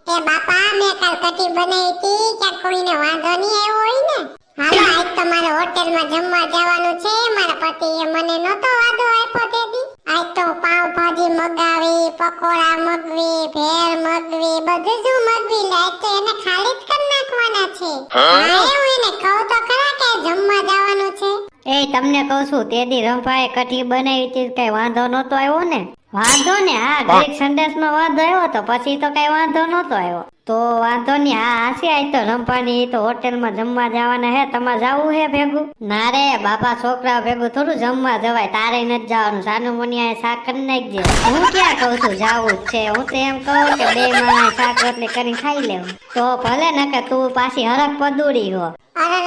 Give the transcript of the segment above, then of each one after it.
એ બાપા મેં કાલ કટી બનાવી હતી કે કોઈને વાંધો નહીં આવ્યો હોય ને. હાલો આજ તો મારે હોટેલમાં જમવા જવાનું છે. મારા પતિએ મને નતો વાંધો આપ્યો તેથી આજ તો પાવભાજી મગાવી, પકોડા મગવી, ભેળ મગવી, બધું જ મગવી લે. તો એને ખાલી જ કરી નાખવાના છે. હા હું એને કહું તો ખરા કે જમવા જવાનું છે. એ તમને કહું છું તે દી રંભાએ કઢી બનાવી હતી કઈ વાંધો નતો આવ્યો ને? વાંધો ને હા ગ્રીક સંદેશમાં વાંધો આવ્યો તો પછી તો કઈ વાંધો નતો આવ્યો. તો વાંધો નહીં હા હાસી આજ તો રંભાની તો હોટેલમાં જમવા જવાના હે. તમારે જાવું હે ભેગું? ના રે બાપા છોકરા ભેગું થોડું જમવા જવાય. તારે નથી જવાનું. સાનું મુનિયા શાક કરી નાખજે. હું ક્યાં કહું છું જાવું જ છે. હું તો એમ કહું કે બે માણસ શાક રોટલી કરીને ખાઈ લેવું. તો ભલે ને કે તું પાછી હરખ પદુડી હો. અરે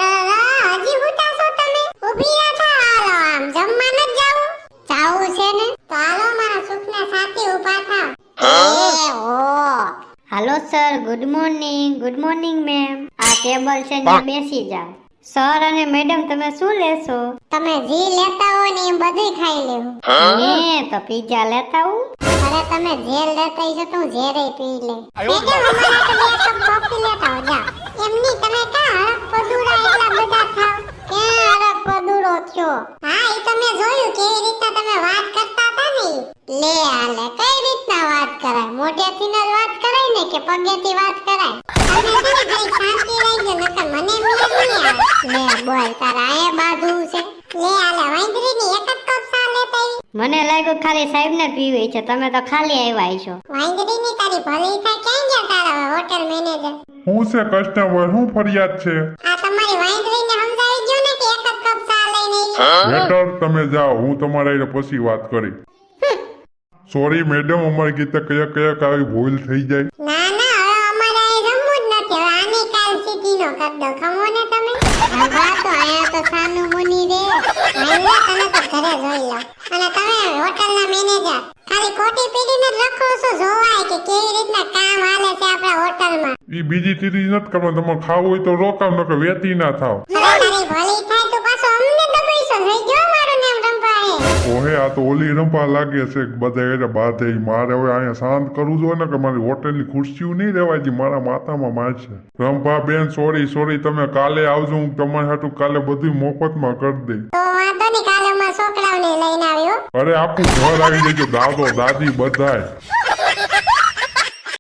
હજી હુતા છો તમે? ઊભી રહ્યા છો. હાલો આમ જમવા ન જાવું? જાવું છે ને તો હાલો મારા સુખના સાથી ઊભા થાવ. એ ઓ hello sir good morning ma'am. આ ટેબલ છે ને બેસી જાઓ. સર અને મેડમ તમે શું લેશો? તમે જી લેતા હો ને એ બધું ખાઈ લેવું. હે તો પિઝા લેતા આવું? અરે તમે જેલ લેતા હશો તો હું ઝેરે પી લે. મેડમ અમારા તો બે કપ કોફી લેતા હો જા. એમની તમે કા હરખ પદુડા એટલા બધા થાવ? ક્યાં હરખ પદુડો થયો? હા ઈ તો મેં જોયું કેવી રીતના તમે વાત કરતા હતા ને. લે આલે કઈ રીતના વાત કરાય? મોઢેથી જ વાત કરાય ને કે પગેથી વાત કરાય? તમે છે ને ઘણી શાંતિ રાખજો નકર મને મેળ નહીં આવે. લે બોલ તારા એ બાજુ છે. લે આલે વાંદરીની એક જ કપ ચા લેતા આવી. મને લાગ્યું ખાલી સાહેબ ને પીવી છે. તમે તો ખાલી આવ્યા છો. વાંદરીની તારી ભલી થાય ક્યાં ગયા તારા હોટેલ મેનેજર? હું છે કસ્ટમર હું ફરિયાદ છે? આ તમારી વાંદરીને સમજાવી ગયો ને કે એક જ કપ ચા લઈને આવી. બેટર તમે જાઓ હું તમારા હારે પછી વાત કરી. સોરી મેડમ અમારી ગીતે કયા આવી ભૂલ થઈ જાય. ના ના હવે અમારે અહીં રમવું જ નથી. હવે આની કાલ સીધીનો કર દો. ખમો ને તમે? હા તો આયા તો સાનું મુની રે. આયા તને તો ઘરે જોઈ લો. અને તમે હોટલના મેનેજર ખાલી કોટી પીડીને જ રખો છો જોવાય કે કેવી રીતના કામ હાલે છે આપણા હોટલમાં. ઈ બીજી ત્રીજી નથી કરવા. તમારે ખાવું હોય તો રોકાવ નકર વેતી ના થાવ. અરે તારી ભલી થાય તો પાછો અમને દબાઈશો. થઈ ગયો મારું નામ રંપાએ. ઓહે આ તો ઓલી રંપા લાગે છે બધા એટલે બાધે. મારે હવે અહીંયા શાંત કરવું જોઈએ ને કે મારી હોટેલની ખુરશીઓ નહીં રહેવાય મારા માથામાં મારશે. રંપા બેન સોરી તમે કાલે આવજો. હું તમારી હાટુ કાલે બધું મફતમાં કરી દઈ. તો વાંધો નહીં કાલે અમારા છોકરાઓને લઈને આવ્યો. અરે આખું ઘર આવી જજો દાદો દાદી બધાય.